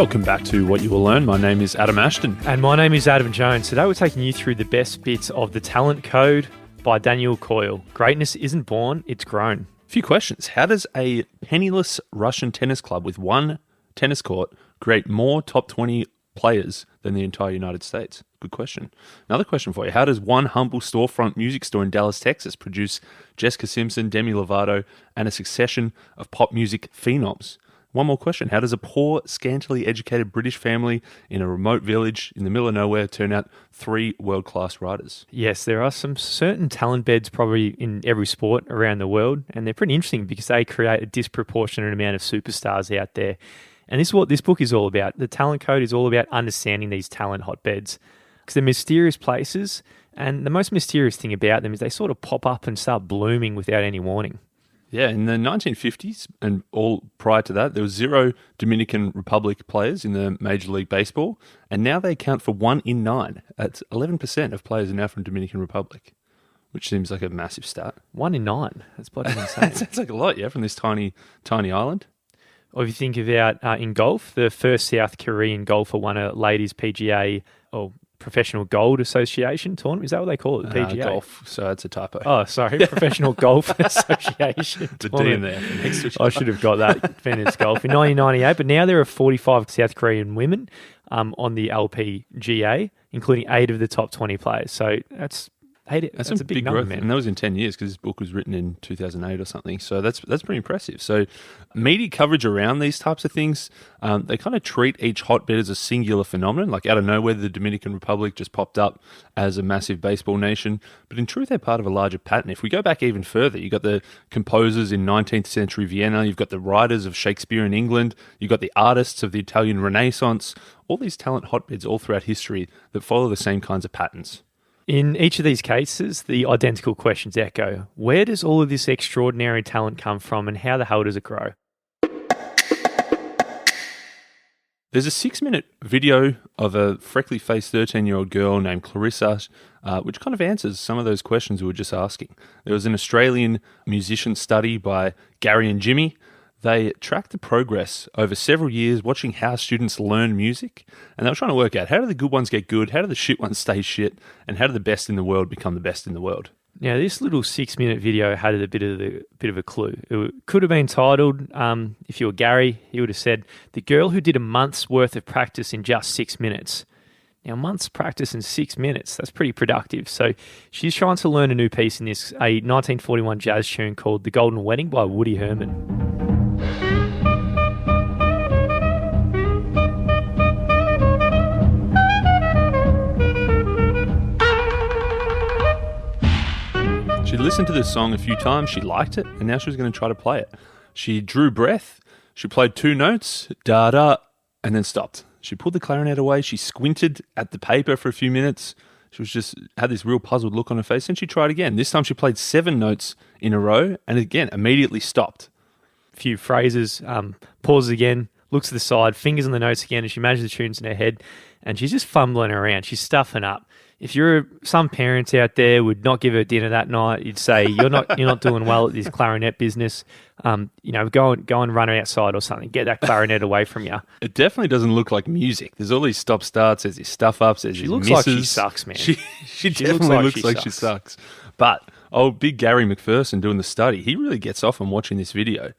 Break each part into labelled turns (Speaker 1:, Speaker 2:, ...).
Speaker 1: Welcome back to What You Will Learn. My name is Adam Ashton.
Speaker 2: And my name is Adam Jones. Today we're taking you through the best bits of The Talent Code by Daniel Coyle. Greatness isn't born, it's grown.
Speaker 1: A few questions. How does a penniless Russian tennis club with one tennis court create more top 20 players than the entire United States? Good question. Another question for you. How does one humble storefront music store in Dallas, Texas produce Jessica Simpson, Demi Lovato, and a succession of pop music phenoms? One more question. How does a poor, scantily educated British family in a remote village in the middle of nowhere turn out 3 world-class riders?
Speaker 2: Yes, there are some certain talent beds probably in every sport around the world, and they're pretty interesting because they create a disproportionate amount of superstars out there. And this is what this book is all about. The Talent Code is all about understanding these talent hotbeds because they're mysterious places, and the most mysterious thing about them is they sort of pop up and start blooming without any warning.
Speaker 1: Yeah, in the 1950s and all prior to that, there was 0 Dominican Republic players in the Major League Baseball, and now they account for 1 in 9. That's 11% of players are now from Dominican Republic, which seems like a massive stat.
Speaker 2: 1 in 9. That's bloody insane.
Speaker 1: That's like a lot, yeah, from this tiny island.
Speaker 2: Or if you think about in golf, the first South Korean golfer won a ladies PGA or Professional Gold Association tournament. Is that what they call it? The PGA?
Speaker 1: Golf. So that's a typo.
Speaker 2: Oh, sorry. Professional Golf Association.
Speaker 1: The D in there. Next to
Speaker 2: I should have got that. Fairness Golf in 1998. But now there are 45 South Korean women on the LPGA, including 8 of the top 20 players. So that's a big number,
Speaker 1: growth,
Speaker 2: man.
Speaker 1: and that was in 10 years because this book was written in 2008 or something. So that's pretty impressive. So media coverage around these types of things, they kind of treat each hotbed as a singular phenomenon. Like out of nowhere, the Dominican Republic just popped up as a massive baseball nation. But in truth, they're part of a larger pattern. If we go back even further, you've got the composers in 19th century Vienna, you've got the writers of Shakespearean England, you've got the artists of the Italian Renaissance, all these talent hotbeds all throughout history that follow the same kinds of patterns.
Speaker 2: In each of these cases, the identical questions echo. Where does all of this extraordinary talent come from and how the hell does it grow?
Speaker 1: There's a 6-minute video of a freckly-faced 13-year-old girl named Clarissa, which kind of answers some of those questions we were just asking. There was an Australian musician study by Gary and Jimmy. They tracked the progress over several years, watching how students learn music, and they were trying to work out how do the good ones get good, how do the shit ones stay shit, and how do the best in the world become the best in the world.
Speaker 2: Now, this little 6-minute video had a bit of a clue. It could have been titled, if you were Gary, he would have said, "The girl who did a month's worth of practice in just 6 minutes." Now, month's practice in 6 minutes, that's pretty productive. So she's trying to learn a new piece in this, a 1941 jazz tune called The Golden Wedding by Woody Herman.
Speaker 1: She listened to this song a few times, she liked it, and now she was going to try to play it. She drew breath, she played 2 notes, da-da, and then stopped. She pulled the clarinet away, she squinted at the paper for a few minutes, she was just had this real puzzled look on her face, and she tried again. This time she played 7 notes in a row, and again, immediately stopped.
Speaker 2: A few phrases, pauses again, looks to the side, fingers on the notes again, and she manages the tunes in her head, and she's just fumbling around, she's stuffing up. If some parents out there would not give her dinner that night, you'd say you're not doing well at this clarinet business. Go and run outside or something. Get that clarinet away from you.
Speaker 1: It definitely doesn't look like music. There's all these stop starts. There's these stuff ups. There's
Speaker 2: she
Speaker 1: these
Speaker 2: looks
Speaker 1: misses.
Speaker 2: like she sucks, man.
Speaker 1: She definitely looks like she sucks. But big Gary McPherson doing the study. He really gets off on watching this video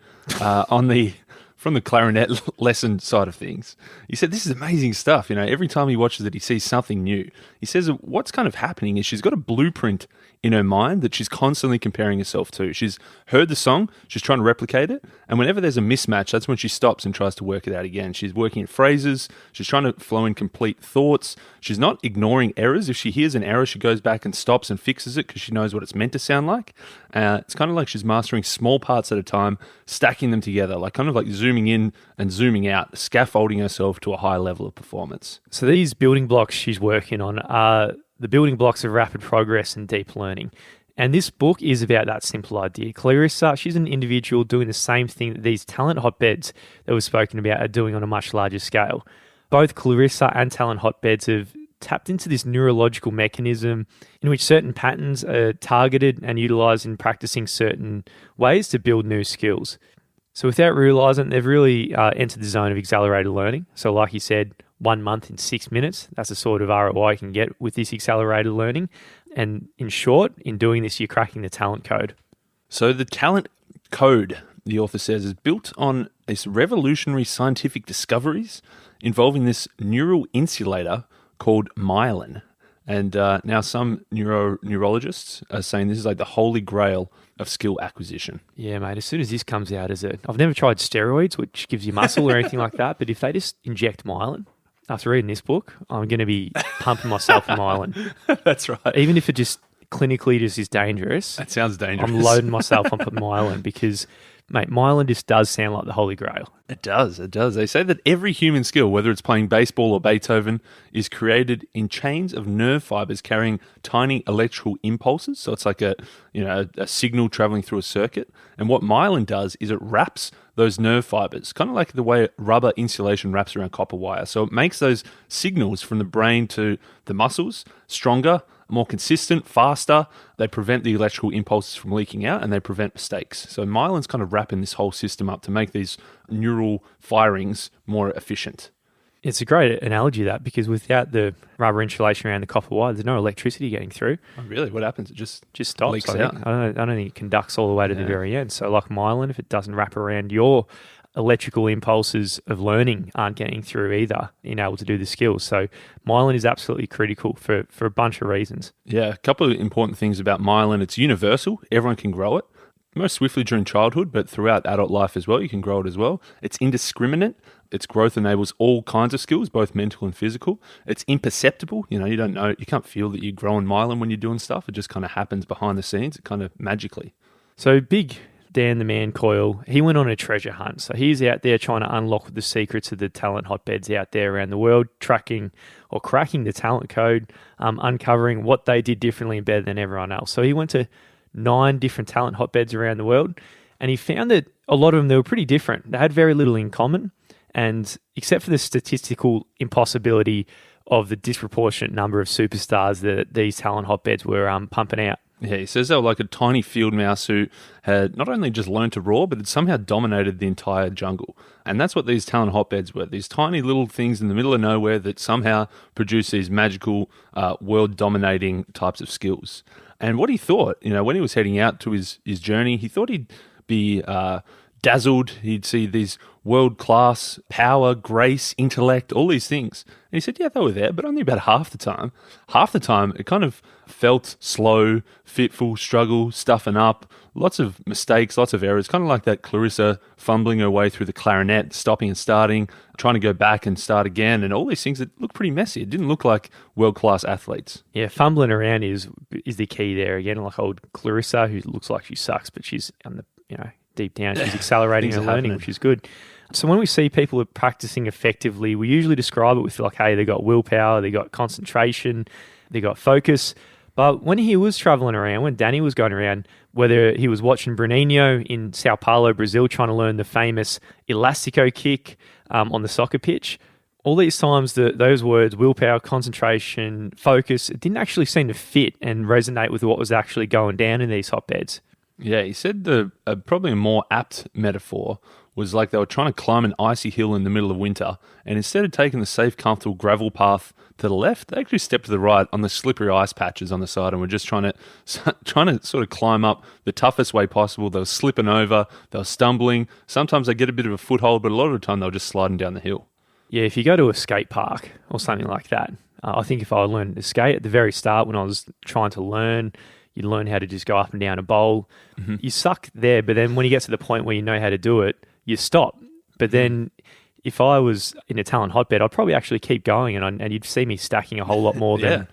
Speaker 1: from the clarinet lesson side of things. He said, this is amazing stuff. Every time he watches it, he sees something new. He says what's kind of happening is she's got a blueprint in her mind that she's constantly comparing herself to. She's heard the song, she's trying to replicate it, and whenever there's a mismatch, that's when she stops and tries to work it out again. She's working in phrases, she's trying to flow in complete thoughts, she's not ignoring errors. If she hears an error, she goes back and stops and fixes it because she knows what it's meant to sound like. It's kind of like she's mastering small parts at a time, stacking them together, like kind of like zooming in and zooming out, scaffolding herself to a high level of performance.
Speaker 2: So these building blocks she's working on are the building blocks of rapid progress and deep learning. And this book is about that simple idea. Clarissa, she's an individual doing the same thing that these talent hotbeds that we've spoken about are doing on a much larger scale. Both Clarissa and talent hotbeds have tapped into this neurological mechanism in which certain patterns are targeted and utilized in practicing certain ways to build new skills. So without realising, they've really entered the zone of accelerated learning. So like you said, 1 month in 6 minutes, that's the sort of ROI you can get with this accelerated learning. And in short, in doing this, you're cracking the talent code.
Speaker 1: So the talent code, the author says, is built on this revolutionary scientific discoveries involving this neural insulator called myelin. And now some neurologists are saying this is like the holy grail of skill acquisition.
Speaker 2: Yeah, mate, as soon as this comes out I've never tried steroids, which gives you muscle or anything like that, but if they just inject myelin, after reading this book, I'm going to be pumping myself with myelin.
Speaker 1: That's right.
Speaker 2: Even if it just clinically just is dangerous.
Speaker 1: That sounds dangerous.
Speaker 2: I'm loading myself on myelin because, mate, myelin just does sound like the holy grail.
Speaker 1: It does. They say that every human skill, whether it's playing baseball or Beethoven, is created in chains of nerve fibers carrying tiny electrical impulses. So it's like a signal traveling through a circuit. And what myelin does is it wraps those nerve fibers, kind of like the way rubber insulation wraps around copper wire. So it makes those signals from the brain to the muscles stronger, more consistent, faster. They prevent the electrical impulses from leaking out and they prevent mistakes. So myelin's kind of wrapping this whole system up to make these neural firings more efficient.
Speaker 2: It's a great analogy, that, because without the rubber insulation around the copper wire, there's no electricity getting through.
Speaker 1: Oh, really? What happens? It just
Speaker 2: stops.
Speaker 1: leaks out.
Speaker 2: I don't think it conducts all the way to the very end. So like myelin, if it doesn't wrap around, your electrical impulses of learning aren't getting through either, being able to do the skills. So myelin is absolutely critical for a bunch of reasons.
Speaker 1: Yeah, a couple of important things about myelin. It's universal. Everyone can grow it. Most swiftly during childhood, but throughout adult life as well, you can grow it as well. It's indiscriminate. Its growth enables all kinds of skills, both mental and physical. It's imperceptible. You don't know, you can't feel that you're growing myelin when you're doing stuff. It just kind of happens behind the scenes, it kind of magically.
Speaker 2: So big Dan the man Coyle, he went on a treasure hunt. So he's out there trying to unlock the secrets of the talent hotbeds out there around the world, tracking or cracking the talent code, uncovering what they did differently and better than everyone else. So he went to 9 different talent hotbeds around the world, and he found that a lot of them, they were pretty different. They had very little in common, and except for the statistical impossibility of the disproportionate number of superstars that these talent hotbeds were pumping out.
Speaker 1: Yeah, he says they were like a tiny field mouse who had not only just learned to roar, but had somehow dominated the entire jungle. And that's what these talent hotbeds were, these tiny little things in the middle of nowhere that somehow produce these magical, world-dominating types of skills. And what he thought, when he was heading out to his journey, he thought he'd be dazzled. He'd see these world-class power, grace, intellect, all these things. And he said, yeah, they were there, but only about half the time. Half the time, it kind of felt slow, fitful, struggle, stuffing up, lots of mistakes, lots of errors, kind of like that Clarissa fumbling her way through the clarinet, stopping and starting, trying to go back and start again, and all these things that look pretty messy. It didn't look like world-class athletes.
Speaker 2: Yeah, fumbling around is the key there. Again, like old Clarissa, who looks like she sucks, but she's on the, deep down, she's accelerating her learning, which is good. So when we see people practicing effectively, we usually describe it with like, hey, they got willpower, they got concentration, they got focus. But when he was traveling around, when Danny was going around, whether he was watching Bruninho in Sao Paulo, Brazil, trying to learn the famous elastico kick on the soccer pitch, all these times those words, willpower, concentration, focus, it didn't actually seem to fit and resonate with what was actually going down in these hotbeds.
Speaker 1: Yeah, he said probably a more apt metaphor was like they were trying to climb an icy hill in the middle of winter, and instead of taking the safe, comfortable gravel path to the left, they actually stepped to the right on the slippery ice patches on the side and were just trying to sort of climb up the toughest way possible. They were slipping over, they were stumbling. Sometimes they get a bit of a foothold, but a lot of the time they were just sliding down the hill. Yeah,
Speaker 2: if you go to a skate park or something like that, I think if I learned to skate at the very start when I was trying to learn, you learn how to just go up and down a bowl. Mm-hmm. You suck there, but then when you get to the point where you know how to do it, you stop. But then if I was in a talent hotbed, I'd probably actually keep going, and you'd see me stacking a whole lot more than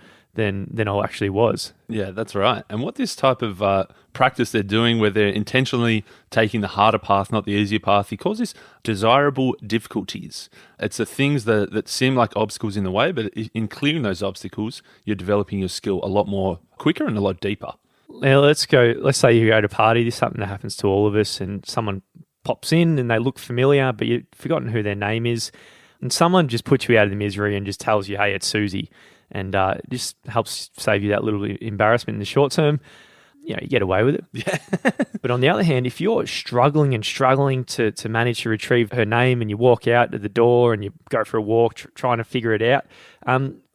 Speaker 2: I actually was.
Speaker 1: Yeah, that's right. And what this type of practice they're doing, where they're intentionally taking the harder path, not the easier path, he calls this desirable difficulties. It's the things that seem like obstacles in the way, but in clearing those obstacles, you're developing your skill a lot more quicker and a lot deeper.
Speaker 2: Now, let's say you go to a party. This is something that happens to all of us, and someone pops in and they look familiar, but you've forgotten who their name is. And someone just puts you out of the misery and just tells you, hey, it's Susie. And it just helps save you that little embarrassment in the short term. you get away with it.
Speaker 1: Yeah.
Speaker 2: But on the other hand, if you're struggling to manage to retrieve her name, and you walk out to the door and you go for a walk trying to figure it out,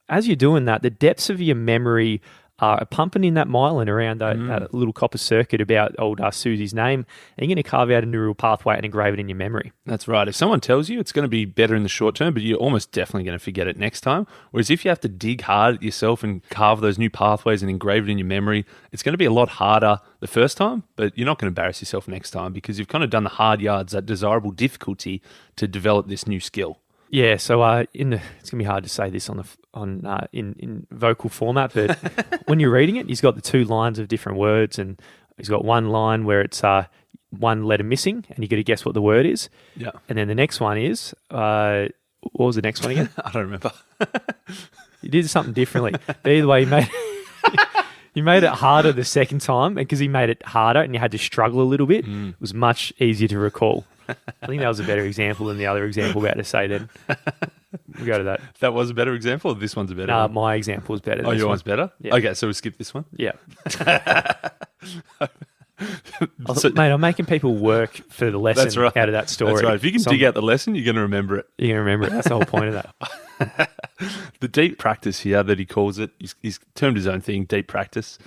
Speaker 2: as you're doing that, the depths of your memory are pumping in that myelin around that little copper circuit about old Susie's name, and you're going to carve out a neural pathway and engrave it in your memory.
Speaker 1: That's right. If someone tells you, it's going to be better in the short term, but you're almost definitely going to forget it next time. Whereas if you have to dig hard at yourself and carve those new pathways and engrave it in your memory, it's going to be a lot harder the first time, but you're not going to embarrass yourself next time because you've kind of done the hard yards, that desirable difficulty to develop this new skill.
Speaker 2: Yeah, so it's going to be hard to say this in vocal format, but when you're reading it, he's got the 2 lines of different words, and he's got one line where it's one letter missing, and you got to guess what the word is.
Speaker 1: Yeah.
Speaker 2: And then the next one is what was the next one again?
Speaker 1: I don't remember.
Speaker 2: You did something differently. But either way, he made it harder the second time, and because he made it harder and you had to struggle a little bit, it was much easier to recall. I think that was a better example than the other example we're about to say then. We'll go to that.
Speaker 1: That was a better example, or this one's a better one?
Speaker 2: My example was better than
Speaker 1: this
Speaker 2: one.
Speaker 1: Your one's better?
Speaker 2: Yeah.
Speaker 1: Okay, so we'll skip this one?
Speaker 2: Yeah. Mate, I'm making people work for the lesson out of that story.
Speaker 1: That's right. If you can dig out the lesson, you're going to remember it.
Speaker 2: You're going to remember it. That's the whole point of that.
Speaker 1: The deep practice here that he calls it, he's termed his own thing, deep practice.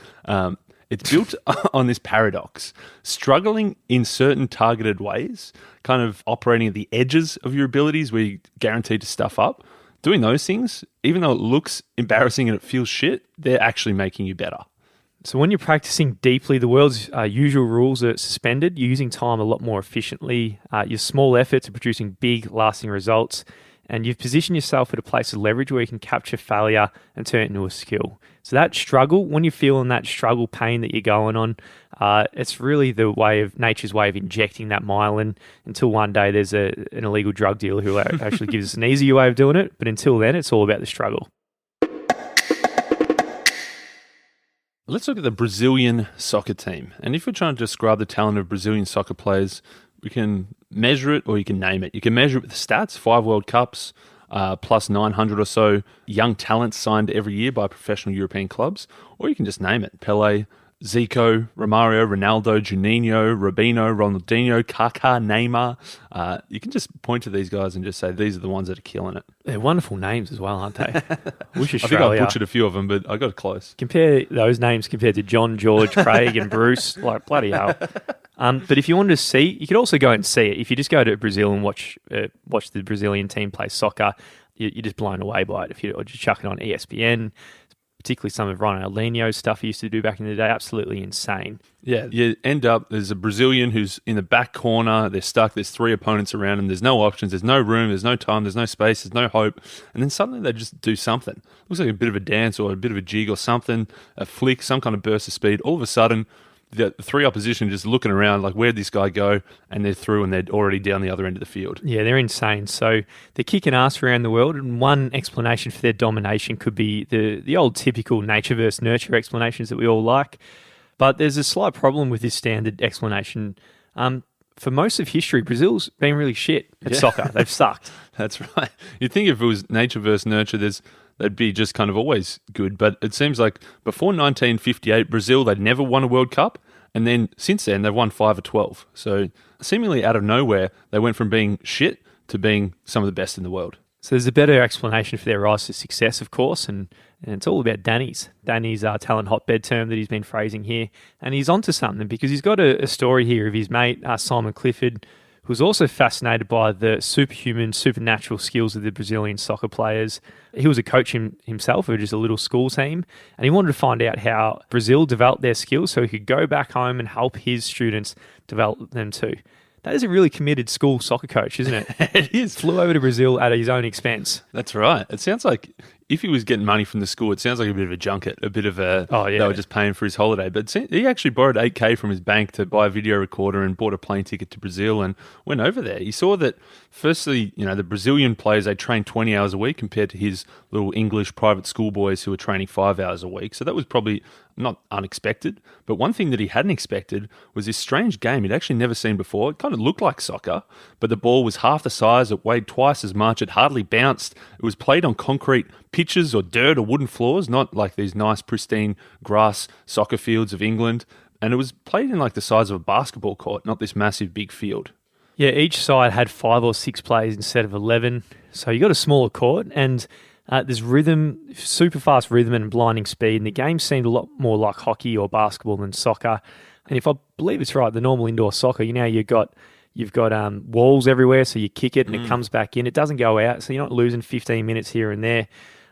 Speaker 1: It's built on this paradox. Struggling in certain targeted ways, kind of operating at the edges of your abilities where you're guaranteed to stuff up, doing those things, even though it looks embarrassing and it feels shit, they're actually making you better.
Speaker 2: So when you're practicing deeply, the world's usual rules are suspended. You're using time a lot more efficiently. Your small efforts are producing big, lasting results. And you've positioned yourself at a place of leverage where you can capture failure and turn it into a skill. So that struggle, when you're feeling that struggle pain that you're going on, it's really nature's way of injecting that myelin until one day there's an illegal drug dealer who actually gives us an easier way of doing it. But until then, it's all about the struggle.
Speaker 1: Let's look at the Brazilian soccer team. And if we're trying to describe the talent of Brazilian soccer players, we can measure it or you can name it. You can measure it with the stats, 5 World Cups, plus 900 or so young talents signed every year by professional European clubs, or you can just name it. Pelé, Zico, Romario, Ronaldo, Juninho, Robinho, Ronaldinho, Kaká, Neymar. You can just point to these guys and just say, these are the ones that are killing it.
Speaker 2: They're wonderful names as well, aren't they? Wish Australia.
Speaker 1: I think I butchered a few of them, but I got close.
Speaker 2: Compare those names compared to John, George, Craig and Bruce, like bloody hell. But if you wanted to see, you could also go and see it. If you just go to Brazil and watch the Brazilian team play soccer, you're just blown away by it. If you just chuck it on ESPN, particularly some of Ronaldinho's stuff he used to do back in the day, absolutely insane.
Speaker 1: Yeah, you end up, there's a Brazilian who's in the back corner, they're stuck, there's 3 opponents around him, there's no options, there's no room, there's no time, there's no space, there's no hope, and then suddenly they just do something. Looks like a bit of a dance or a bit of a jig or something, a flick, some kind of burst of speed. All of a sudden, the 3 opposition just looking around like, where'd this guy go? And they're through and they're already down the other end of the field.
Speaker 2: Yeah, they're insane. So they're kicking ass around the world, and one explanation for their domination could be the old typical nature versus nurture explanations that we all like. But there's a slight problem with this standard explanation. For most of history, Brazil's been really shit at soccer. They've sucked.
Speaker 1: That's right. You'd think if it was nature versus nurture, they'd be just kind of always good. But it seems like before 1958, Brazil, they'd never won a World Cup. And then since then, they've won 5 or 12. So seemingly out of nowhere, they went from being shit to being some of the best in the world.
Speaker 2: So there's a better explanation for their rise to success, of course, and it's all about Danny's talent hotbed term that he's been phrasing here. And he's onto something because he's got a story here of his mate, Simon Clifford, who's also fascinated by the superhuman, supernatural skills of the Brazilian soccer players. He was a coach himself of just a little school team, and he wanted to find out how Brazil developed their skills so he could go back home and help his students develop them too. That is a really committed school soccer coach, isn't it?
Speaker 1: It is.
Speaker 2: Flew over to Brazil at his own expense.
Speaker 1: That's right. It sounds like if he was getting money from the school, it sounds like a bit of a junket, a bit of a, they were just paying for his holiday. But he actually borrowed $8,000 from his bank to buy a video recorder and bought a plane ticket to Brazil and went over there. He saw that, firstly, the Brazilian players, they train 20 hours a week compared to his little English private school boys who were training 5 hours a week. So that was probably not unexpected. But one thing that he hadn't expected was this strange game he'd actually never seen before. It kind of looked like soccer, but the ball was half the size, it weighed twice as much, it hardly bounced. It was played on concrete pitches or dirt or wooden floors, not like these nice, pristine grass soccer fields of England. And it was played in like the size of a basketball court, not this massive big field.
Speaker 2: Yeah, each side had 5 or 6 players instead of 11. So you got a smaller court, and there's rhythm, super fast rhythm and blinding speed. And the game seemed a lot more like hockey or basketball than soccer. And if I believe it's right, the normal indoor soccer, you've got walls everywhere, so you kick it and it comes back in. It doesn't go out, so you're not losing 15 minutes here and there.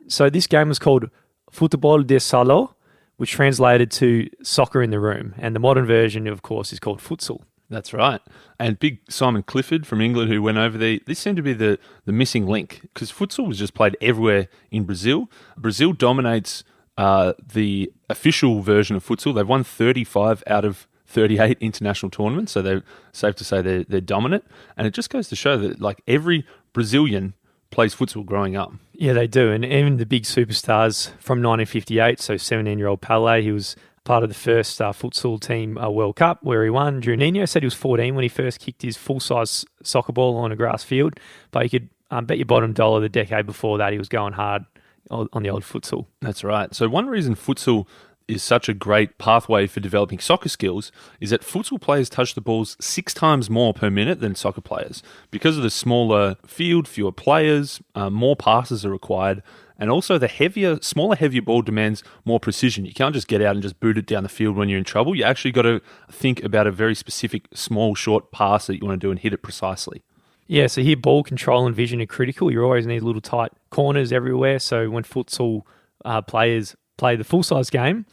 Speaker 2: So this game was called Football de Salon, which translated to soccer in the room. And the modern version, of course, is called futsal.
Speaker 1: That's right. And big Simon Clifford from England, who went over there, this seemed to be the missing link, because futsal was just played everywhere in Brazil. Brazil dominates the official version of futsal. They've won 35 out of 38 international tournaments, so they're safe to say they're dominant. And it just goes to show that like every Brazilian plays futsal growing up.
Speaker 2: Yeah, they do. And even the big superstars from 1958, so 17-year-old Pelé, he was part of the first futsal team World Cup where he won. Juninho said he was 14 when he first kicked his full-size soccer ball on a grass field, but you could bet your bottom dollar the decade before that he was going hard on the old futsal.
Speaker 1: That's right. So one reason futsal is such a great pathway for developing soccer skills is that futsal players touch the balls 6 times more per minute than soccer players. Because of the smaller field, fewer players, more passes are required, and also the smaller, heavier ball demands more precision. You can't just get out and just boot it down the field when you're in trouble. You actually got to think about a very specific, small, short pass that you want to do and hit it precisely.
Speaker 2: Yeah, so here ball control and vision are critical. You always need little tight corners everywhere. So when futsal players play the full-size game,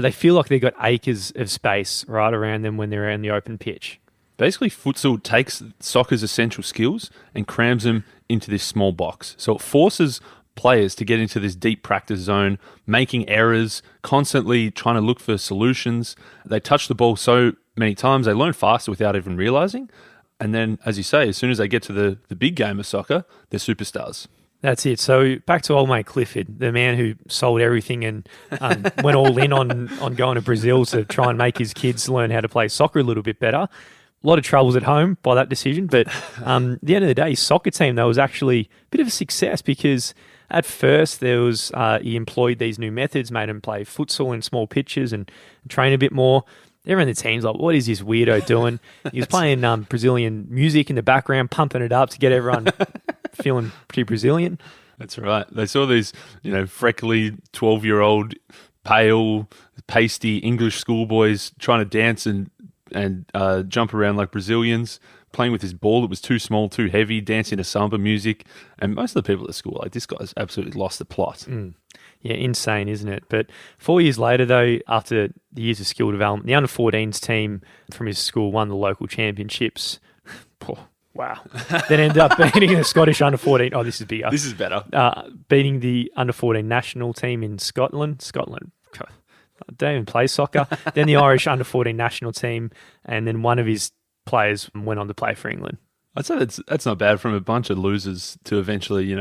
Speaker 2: they feel like they've got acres of space right around them when they're in the open pitch.
Speaker 1: Basically, futsal takes soccer's essential skills and crams them into this small box. So it forces players to get into this deep practice zone, making errors, constantly trying to look for solutions. They touch the ball so many times, they learn faster without even realizing. And then, as you say, as soon as they get to the big game of soccer, they're superstars.
Speaker 2: That's it. So back to old mate Clifford, the man who sold everything and went all in on going to Brazil to try and make his kids learn how to play soccer a little bit better. A lot of troubles at home by that decision, but at the end of the day, his soccer team, though, was actually a bit of a success because at first there was he employed these new methods, made him play futsal in small pitches and train a bit more. Everyone in the team's like, what is this weirdo doing? He was playing Brazilian music in the background, pumping it up to get everyone feeling pretty Brazilian.
Speaker 1: That's right. They saw these, freckly 12-year-old, pale, pasty English schoolboys trying to dance and jump around like Brazilians, playing with his ball that was too small, too heavy, dancing to samba music. And most of the people at school were like, this guy's absolutely lost the plot.
Speaker 2: Yeah, insane, isn't it? But 4 years later, though, after the years of skill development, the under-14s team from his school won the local championships. Wow. Then ended up beating the Scottish under-14. Oh, this is bigger.
Speaker 1: This is better.
Speaker 2: Beating the under-14 national team in Scotland. I don't even play soccer. Then the Irish under-14 national team, and then one of his players went on to play for England.
Speaker 1: I'd say that's not bad from a bunch of losers to eventually,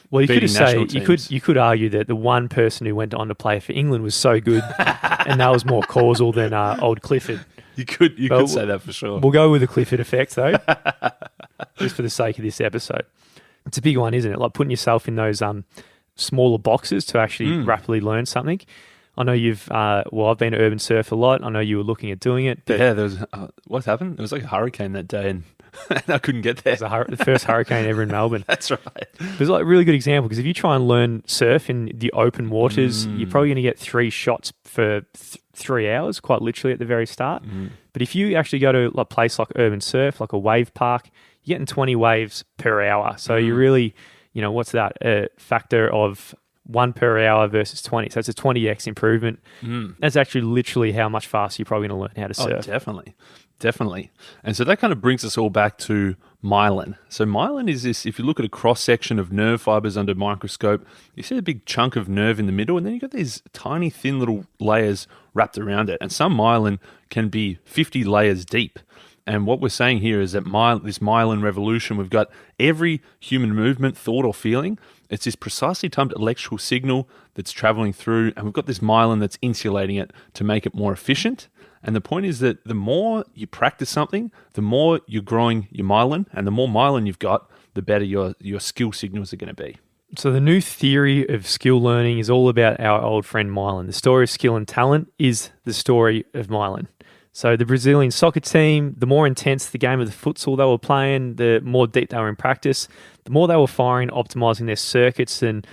Speaker 2: well, you
Speaker 1: beating national teams.
Speaker 2: You could argue that the one person who went on to play for England was so good, and that was more causal than old Clifford.
Speaker 1: You could say that for sure.
Speaker 2: We'll go with the Clifford effect, though, just for the sake of this episode. It's a big one, isn't it? Like putting yourself in those smaller boxes to actually rapidly learn something. I know I've been to Urban Surf a lot. I know you were looking at doing it. But
Speaker 1: yeah, there was, what happened? There was like a hurricane that day and I couldn't get there.
Speaker 2: It was the first hurricane ever in Melbourne.
Speaker 1: That's right.
Speaker 2: It was like a really good example because if you try and learn surf in the open waters, you're probably going to get 3 shots for 3 hours, quite literally at the very start. But if you actually go to a place like Urban Surf, like a wave park, you're getting 20 waves per hour. So you really, what's that? A factor of 1 per hour versus 20. So it's a 20x improvement. That's actually literally how much faster you're probably going to learn how to surf.
Speaker 1: Oh, definitely. And so that kind of brings us all back to myelin. So myelin is this, if you look at a cross-section of nerve fibers under a microscope, you see a big chunk of nerve in the middle, and then you've got these tiny, thin little layers wrapped around it. And some myelin can be 50 layers deep. And what we're saying here is that this myelin revolution, we've got every human movement, thought or feeling. It's this precisely timed electrical signal that's traveling through, and we've got this myelin that's insulating it to make it more efficient. And the point is that the more you practice something, the more you're growing your myelin, and the more myelin you've got, the better your skill signals are going to be.
Speaker 2: So the new theory of skill learning is all about our old friend myelin. The story of skill and talent is the story of myelin. So the Brazilian soccer team, the more intense the game of the futsal they were playing, the more deep they were in practice, the more they were firing, optimizing their circuits, and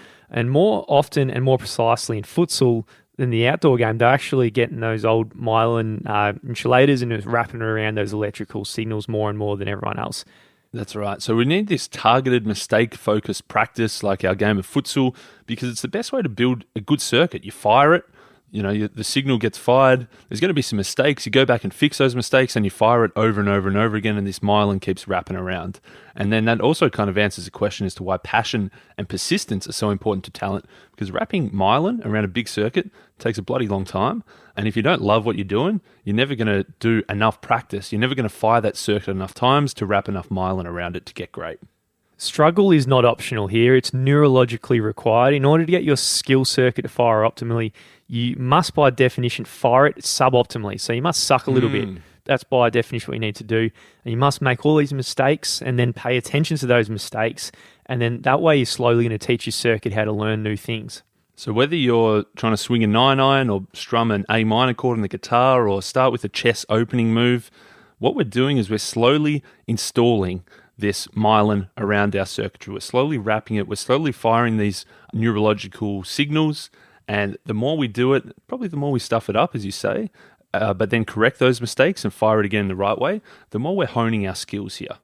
Speaker 2: more often and more precisely in futsal than the outdoor game, they're actually getting those old myelin insulators and just wrapping around those electrical signals more and more than everyone else.
Speaker 1: That's right. So we need this targeted, mistake-focused practice like our game of futsal because it's the best way to build a good circuit. You fire it, the signal gets fired. There's going to be some mistakes. You go back and fix those mistakes and you fire it over and over and over again, and this myelin keeps wrapping around. And then that also kind of answers the question as to why passion and persistence are so important to talent, because wrapping myelin around a big circuit takes a bloody long time. And if you don't love what you're doing, you're never going to do enough practice. You're never going to fire that circuit enough times to wrap enough myelin around it to get great.
Speaker 2: Struggle is not optional here. It's neurologically required. In order to get your skill circuit to fire optimally, you must, by definition, fire it suboptimally. So you must suck a little bit. That's by definition what you need to do. And you must make all these mistakes and then pay attention to those mistakes. And then that way you're slowly going to teach your circuit how to learn new things.
Speaker 1: So whether you're trying to swing a 9-iron or strum an A minor chord on the guitar or start with a chess opening move, what we're doing is we're slowly installing this myelin around our circuitry. We're slowly wrapping it. We're slowly firing these neurological signals. And the more we do it, probably the more we stuff it up, as you say, but then correct those mistakes and fire it again the right way, the more we're honing our skills here.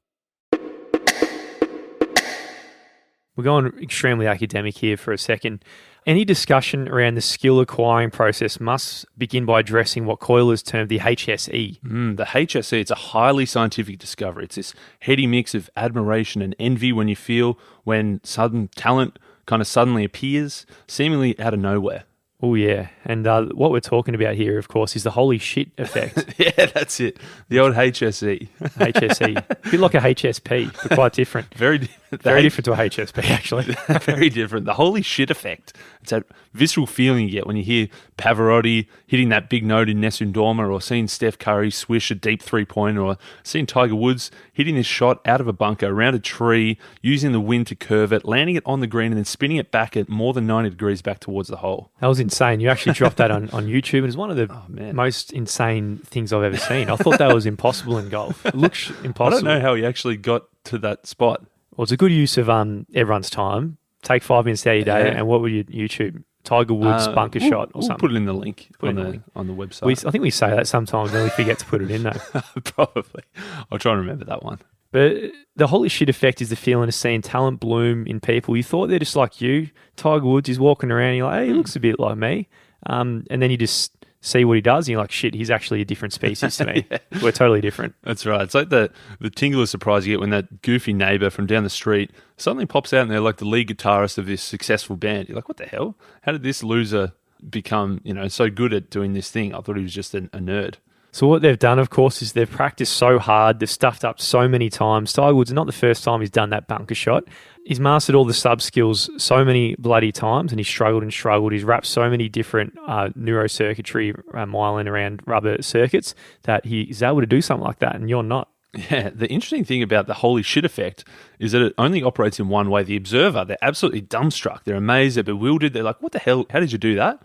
Speaker 2: We're going extremely academic here for a second. Any discussion around the skill acquiring process must begin by addressing what Coyle has termed the HSE.
Speaker 1: The HSE, it's a highly scientific discovery. It's this heady mix of admiration and envy when sudden talent kind of suddenly appears, seemingly out of nowhere.
Speaker 2: Oh, yeah. And what we're talking about here, of course, is the holy shit effect.
Speaker 1: Yeah, that's it. The old HSE.
Speaker 2: HSE. A bit like a HSP, but quite different. Very different to a HSP, actually.
Speaker 1: Very different. The holy shit effect. It's that visceral feeling you get when you hear Pavarotti hitting that big note in Nessun Dorma, or seeing Steph Curry swish a deep three-pointer, or seeing Tiger Woods hitting this shot out of a bunker around a tree, using the wind to curve it, landing it on the green, and then spinning it back at more than 90 degrees back towards the hole.
Speaker 2: That was insane. You actually dropped that on YouTube, and it's one of the most insane things I've ever seen. I thought that was impossible in golf. It looks impossible.
Speaker 1: I don't know how he actually got to that spot.
Speaker 2: Well, it's a good use of everyone's time. Take 5 minutes out of your day, and what would you YouTube? Tiger Woods bunker shot or something.
Speaker 1: We'll put it in the link on the website.
Speaker 2: I think we say that sometimes, and we forget to put it in there.
Speaker 1: Probably. I'll try and remember that one.
Speaker 2: But the holy shit effect is the feeling of seeing talent bloom in people. You thought they're just like you. Tiger Woods is walking around, and you're like, hey, he looks a bit like me. And then you just see what he does, and you're like, shit, he's actually a different species to me. Yeah. We're totally different.
Speaker 1: That's right. It's like the tingle of surprise you get when that goofy neighbour from down the street suddenly pops out and they're like the lead guitarist of this successful band. You're like, what the hell? How did this loser become, so good at doing this thing? I thought he was just a nerd.
Speaker 2: So what they've done, of course, is they've practiced so hard. They've stuffed up so many times. Tiger Woods, not the first time he's done that bunker shot. He's mastered all the sub-skills so many bloody times, and he's struggled and struggled. He's wrapped so many different neurocircuitry, myelin around rubber circuits, that he's able to do something like that, and you're not.
Speaker 1: Yeah, the interesting thing about the holy shit effect is that it only operates in one way. The observer, they're absolutely dumbstruck. They're amazed, they're bewildered. They're like, what the hell? How did you do that?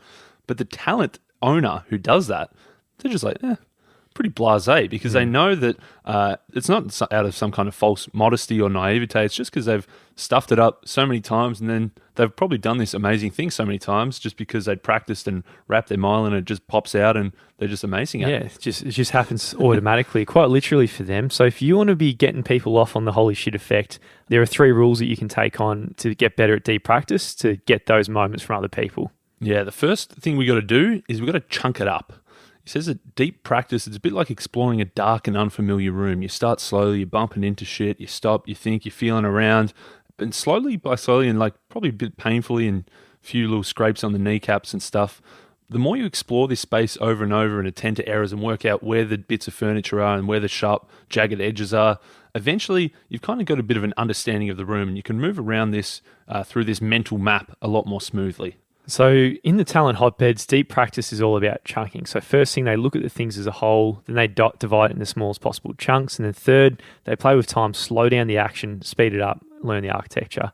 Speaker 1: But the talent owner who does that, they're just like, pretty blasé, because they know that it's not out of some kind of false modesty or naivete. It's just because they've stuffed it up so many times, and then they've probably done this amazing thing so many times just because they'd practiced and wrapped their myelin, and it just pops out and they're just amazing at it.
Speaker 2: It just happens automatically, quite literally for them. So if you want to be getting people off on the holy shit effect, there are 3 rules that you can take on to get better at deep practice to get those moments from other people.
Speaker 1: Yeah, the first thing we got to do is we got to chunk it up. He says that deep practice, it's a bit like exploring a dark and unfamiliar room. You start slowly, you're bumping into shit, you stop, you think, you're feeling around, and slowly and like probably a bit painfully and a few little scrapes on the kneecaps and stuff, the more you explore this space over and over and attend to errors and work out where the bits of furniture are and where the sharp, jagged edges are, eventually you've kind of got a bit of an understanding of the room, and you can move around this through this mental map a lot more smoothly.
Speaker 2: So in the talent hotbeds, deep practice is all about chunking. So first thing, they look at the things as a whole, then they divide it into the smallest possible chunks, and then third, they play with time, slow down the action, speed it up, learn the architecture.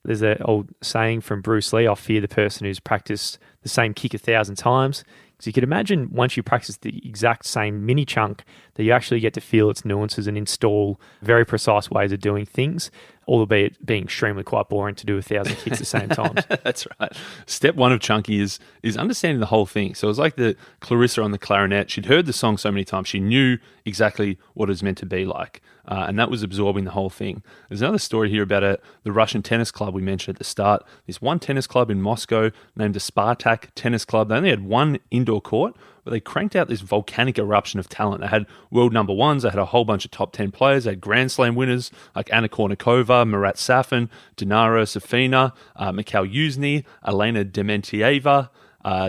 Speaker 2: There's an old saying from Bruce Lee, I fear the person who's practiced the same kick 1,000 times. Because you could imagine once you practice the exact same mini chunk that you actually get to feel its nuances and install very precise ways of doing things, albeit being extremely quite boring to do 1,000 kicks at the same time.
Speaker 1: That's right. Step one of chunky is understanding the whole thing. So it was like the Clarissa on the clarinet. She'd heard the song so many times. She knew exactly what it was meant to be like. And that was absorbing the whole thing. There's another story here about the Russian tennis club we mentioned at the start. There's one tennis club in Moscow named the Spartak Tennis Club. They only had one indoor court, but they cranked out this volcanic eruption of talent. They had world number ones. They had a whole bunch of top 10 players. They had Grand Slam winners like Anna Kournikova, Marat Safin, Dinara Safina, Mikhail Yuzny, Elena Dementieva,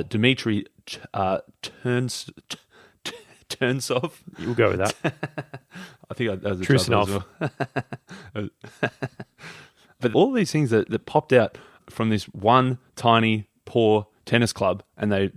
Speaker 1: Dmitry Turnsov.
Speaker 2: You'll go with that.
Speaker 1: I think that was a
Speaker 2: Trusanov.
Speaker 1: Well. But all these things that popped out from this one tiny, poor tennis club, and they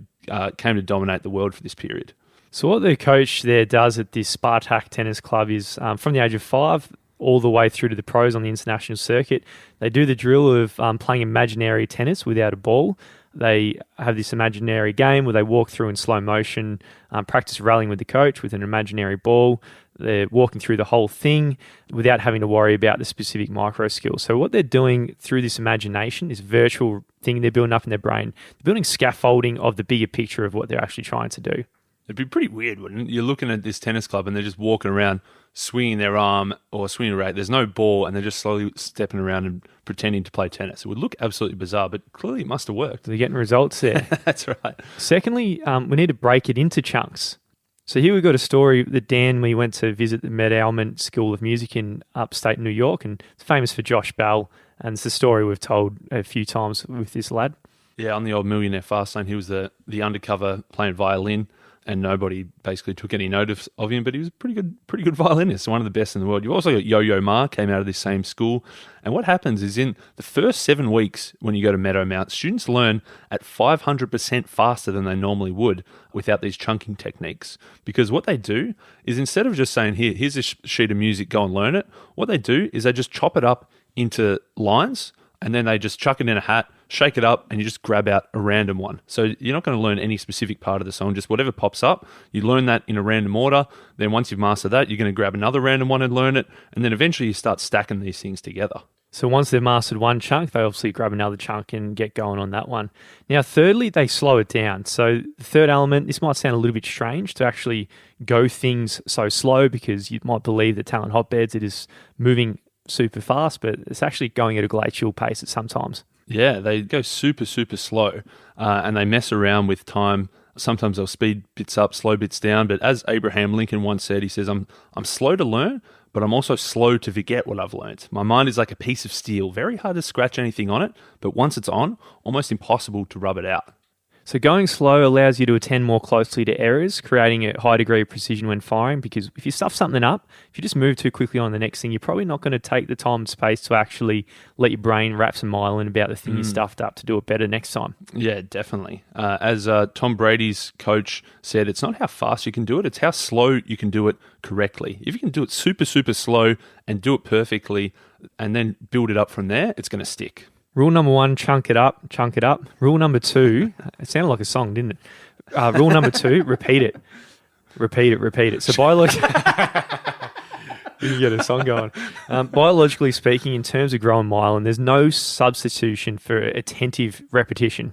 Speaker 1: came to dominate the world for this period.
Speaker 2: So what the coach there does at this Spartak Tennis Club is from the age of 5 all the way through to the pros on the international circuit, they do the drill of playing imaginary tennis without a ball. They have this imaginary game where they walk through in slow motion, practice rallying with the coach with an imaginary ball. They're walking through the whole thing without having to worry about the specific micro skills. So what they're doing through this imagination, this virtual thing they're building up in their brain, they're building scaffolding of the bigger picture of what they're actually trying to do.
Speaker 1: It'd be pretty weird, wouldn't it? You're looking at this tennis club and they're just walking around, swinging their arm or swinging around. There's no ball and they're just slowly stepping around and pretending to play tennis. It would look absolutely bizarre, but clearly it must have worked.
Speaker 2: They're getting results there.
Speaker 1: That's right.
Speaker 2: Secondly, we need to break it into chunks. So here we've got a story that Dan, we went to visit the Med Alman School of Music in upstate New York, and it's famous for Josh Bell, and it's a story we've told a few times with this lad.
Speaker 1: Yeah, on the old Millionaire Fastlane, he was the undercover playing violin, and nobody basically took any notice of him, but he was a pretty good violinist, one of the best in the world. You've also got Yo-Yo Ma, came out of this same school. And what happens is in the first 7 weeks when you go to Meadowmount, students learn at 500% faster than they normally would without these chunking techniques. Because what they do is instead of just saying, here's a sheet of music, go and learn it, what they do is they just chop it up into lines, and then they just chuck it in a hat, shake it up, and you just grab out a random one. So you're not going to learn any specific part of the song, just whatever pops up. You learn that in a random order. Then once you've mastered that, you're going to grab another random one and learn it. And then eventually you start stacking these things together.
Speaker 2: So once they've mastered one chunk, they obviously grab another chunk and get going on that one. Now, thirdly, they slow it down. So the third element, this might sound a little bit strange to actually go things so slow, because you might believe that talent hotbeds, it is moving super fast, but it's actually going at a glacial pace at sometimes.
Speaker 1: Yeah, they go super, super slow, and they mess around with time. Sometimes they'll speed bits up, slow bits down. But as Abraham Lincoln once said, he says, I'm slow to learn, but I'm also slow to forget what I've learned. My mind is like a piece of steel, very hard to scratch anything on it, but once it's on, almost impossible to rub it out.
Speaker 2: So going slow allows you to attend more closely to errors, creating a high degree of precision when firing, because if you stuff something up, if you just move too quickly on the next thing, you're probably not going to take the time and space to actually let your brain wrap some myelin about the thing you stuffed up to do it better next time.
Speaker 1: Yeah, definitely. As Tom Brady's coach said, it's not how fast you can do it, it's how slow you can do it correctly. If you can do it super, super slow and do it perfectly and then build it up from there, it's going to stick.
Speaker 2: Rule number 1, chunk it up, chunk it up. Rule number 2, it sounded like a song, didn't it? Rule number 2, repeat it. Repeat it. So biologically, you can get a song going. Biologically speaking, in terms of growing myelin, there's no substitution for attentive repetition.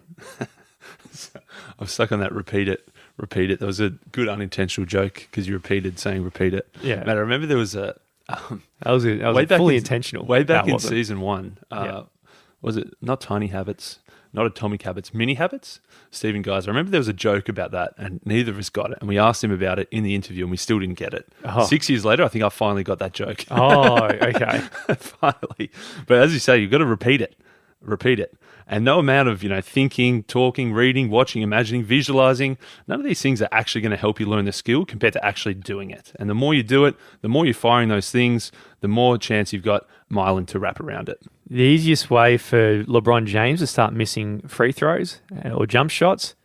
Speaker 1: I'm stuck on that repeat it. That was a good unintentional joke because you repeated saying repeat it.
Speaker 2: Yeah.
Speaker 1: Matt, I remember there was a...
Speaker 2: that was fully intentional.
Speaker 1: Way back in season 1, was it not Tiny Habits, not Atomic Habits, Mini Habits? Stephen Guys. I remember there was a joke about that and neither of us got it. And we asked him about it in the interview and we still didn't get it. 6 years later, I think I finally got that joke.
Speaker 2: Oh, okay.
Speaker 1: Finally. But as you say, you've got to repeat it. And no amount of, thinking, talking, reading, watching, imagining, visualizing, none of these things are actually going to help you learn the skill compared to actually doing it. And the more you do it, the more you're firing those things, the more chance you've got myelin to wrap around it.
Speaker 2: The easiest way for LeBron James to start missing free throws or jump shots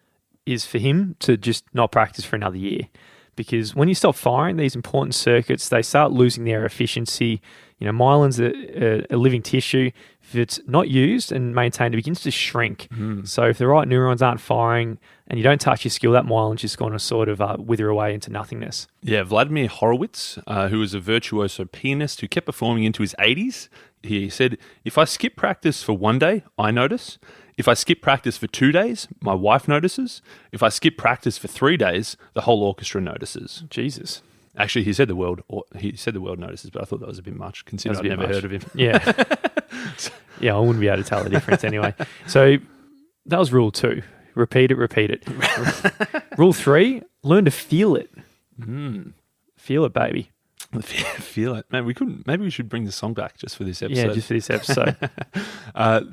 Speaker 2: is for him to just not practice for another year. Because when you stop firing these important circuits, they start losing their efficiency. Myelin's a living tissue. If it's not used and maintained, it begins to shrink. So if the right neurons aren't firing and you don't touch your skill, that myelin's just going to sort of wither away into nothingness.
Speaker 1: Yeah, Vladimir Horowitz, who was a virtuoso pianist who kept performing into his 80s, he said, if I skip practice for 1 day, I notice. If I skip practice for 2 days, my wife notices. If I skip practice for 3 days, the whole orchestra notices.
Speaker 2: Jesus.
Speaker 1: Actually, he said the world notices, but I thought that was a bit much, considering I've never heard of him.
Speaker 2: Yeah. Yeah, I wouldn't be able to tell the difference anyway. So that was rule 2. Repeat it. Rule 3, learn to feel it. Feel it, baby.
Speaker 1: Feel it. Man, maybe we should bring the song back just for this episode.
Speaker 2: Yeah, just for this episode.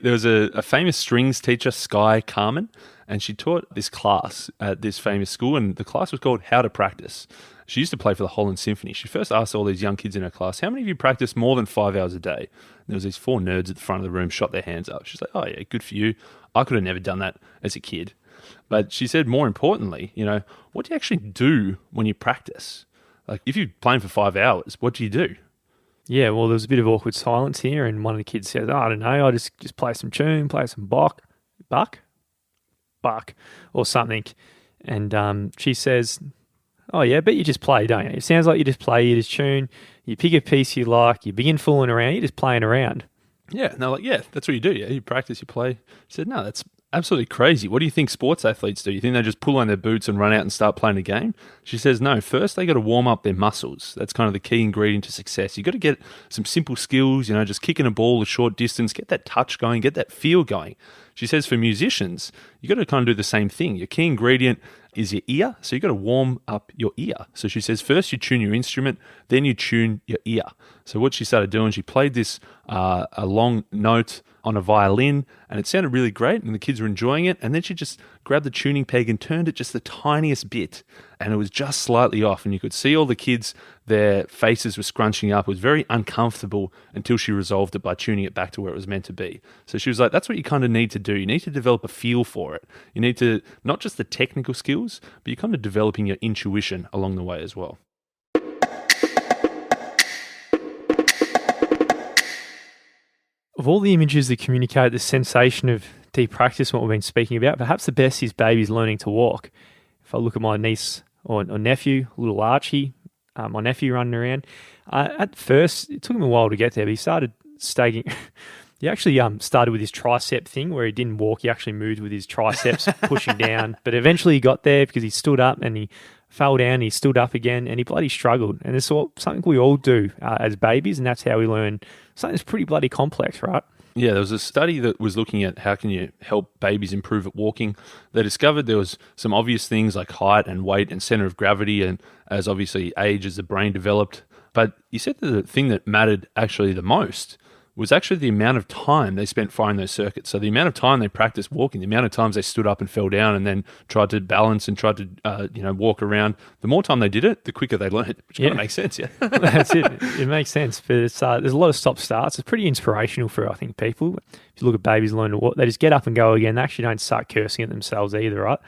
Speaker 1: There was a famous strings teacher, Sky Carmen, and she taught this class at this famous school, and the class was called How to Practice. She used to play for the Holland Symphony. She first asked all these young kids in her class, how many of you practice more than 5 hours a day? And there was these 4 nerds at the front of the room, shot their hands up. She's like, oh yeah, good for you. I could have never done that as a kid. But she said, more importantly, what do you actually do when you practice? Like, if you're playing for 5 hours, what do you do?
Speaker 2: Yeah, well, there was a bit of awkward silence here, and one of the kids said, I don't know, I just play some tune, play some buck, or something. And she says, oh yeah, but you just play, don't you? It sounds like you just play, you just tune, you pick a piece you like, you begin fooling around, you're just playing around.
Speaker 1: Yeah, and they're like, yeah, that's what you do. Yeah, you practice, you play. She said, no, that's absolutely crazy. What do you think sports athletes do? You think they just pull on their boots and run out and start playing a game? She says, no, first they got to warm up their muscles. That's kind of the key ingredient to success. You got to get some simple skills, just kicking a ball a short distance, get that touch going, get that feel going. She says for musicians, you got to kind of do the same thing. Your key ingredient is your ear, so you got to warm up your ear. So she says first you tune your instrument, then you tune your ear. So what she started doing, she played this a long note on a violin, and it sounded really great, and the kids were enjoying it. And then she just grabbed the tuning peg and turned it just the tiniest bit, and it was just slightly off. And you could see all the kids, their faces were scrunching up. It was very uncomfortable until she resolved it by tuning it back to where it was meant to be. So she was like, that's what you kind of need to do. You need to develop a feel for it. You need to, not just the technical skills, but you're kind of developing your intuition along the way as well.
Speaker 2: Of all the images that communicate the sensation of deep practice, what we've been speaking about, perhaps the best is babies learning to walk. If I look at my niece or nephew, little Archie, my nephew running around, at first, it took him a while to get there, but he started staggering. He actually started with his tricep thing where he didn't walk. He actually moved with his triceps pushing down. But eventually he got there because he stood up and he fell down, he stood up again, and he bloody struggled. And it's something we all do as babies, and that's how we learn something that's pretty bloody complex, right?
Speaker 1: Yeah, there was a study that was looking at how can you help babies improve at walking. They discovered there was some obvious things like height and weight and center of gravity, and as obviously age as the brain developed. But you said that the thing that mattered actually the most was actually the amount of time they spent firing those circuits. So the amount of time they practiced walking, the amount of times they stood up and fell down and then tried to balance and tried to walk around. The more time they did it, the quicker they learned, which kind of makes sense, yeah.
Speaker 2: That's it. It makes sense. But it's, there's a lot of stop-starts. It's pretty inspirational for, I think, people. If you look at babies learn to walk, they just get up and go again. They actually don't start cursing at themselves either, right?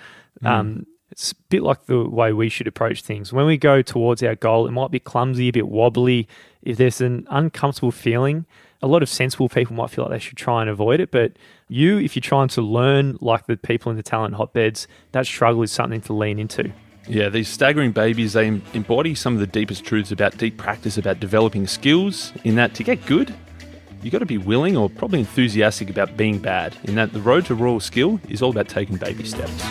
Speaker 2: It's a bit like the way we should approach things. When we go towards our goal, it might be clumsy, a bit wobbly. If there's an uncomfortable feeling, a lot of sensible people might feel like they should try and avoid it. But if you're trying to learn like the people in the talent hotbeds, that struggle is something to lean into.
Speaker 1: Yeah, these staggering babies, they embody some of the deepest truths about deep practice, about developing skills, in that to get good, you've got to be willing or probably enthusiastic about being bad, in that the road to raw skill is all about taking baby steps.